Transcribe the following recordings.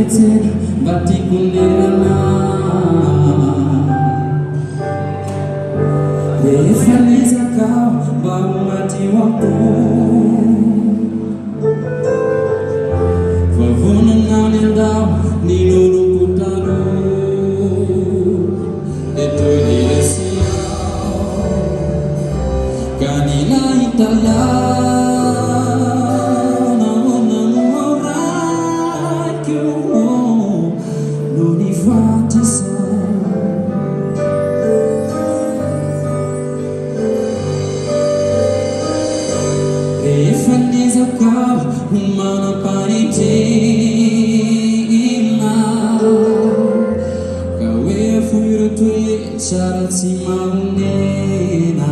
tena batikunerana rehefa nezakao mba ho madio amiko vavonana ny andao ny loroko taloha de toy ny lesiao ka ny lahitalao nahoanano ao raiko no ny vatasa rehefa nezakao ho manam-pahitrena ka hoe afoira toe tsara tsy mahonena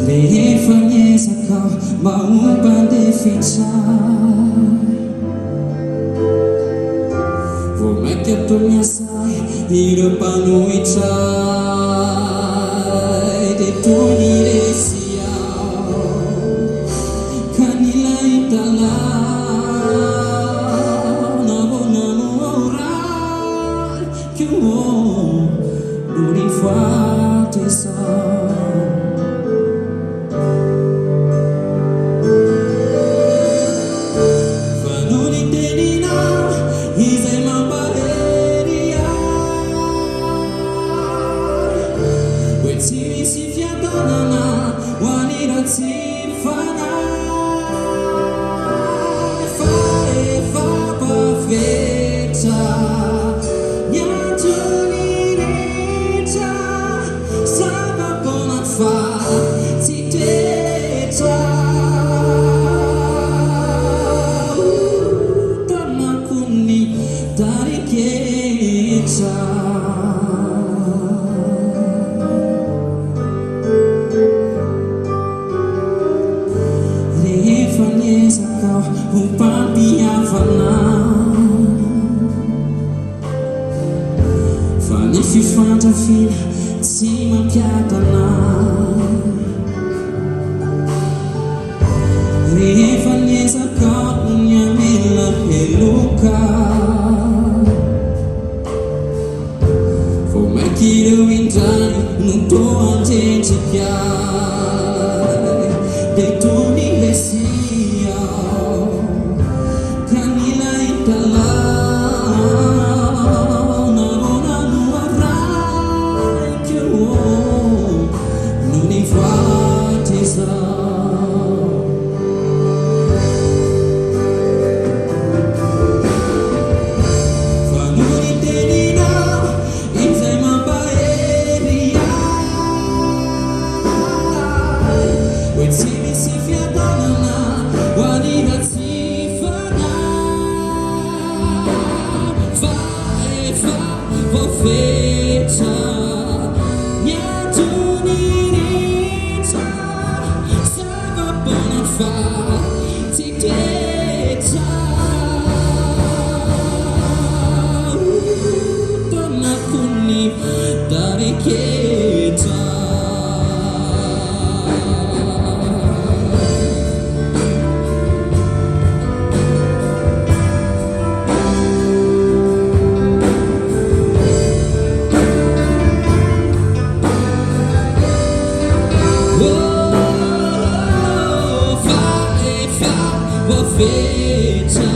rehefa nezakao mba hompandefitra vao maika atao miasay ireo mpanohitray de toy ny resy ao ka ny lahitalao nahoanano ao raiko no ny vatesao fa no ny teninao izay mampahery ahy hoe tsy misy fiadanana ho any ratsy fanahy fa efa bafetra ny antony rehetra zava-bona fa tsy toetra tanako ny tariketra rehefa nezakao ho mpampihavana fa ny fifandrafina tsy mampiadana rehefa nezakao ny amela heloka vao maikireo indray no toandrendrika de toy ny lesy ao ka ny lahitalao nahoanano ao raiko no ny vatesao fa no ny teninao izay mampahery ahy hoe tsy misy fiadanana ho any ratsy fanahy fa efa voafetra ny antony rehetra zava-bona fa tsy toetra tanako ny tariketra fa efa voafetra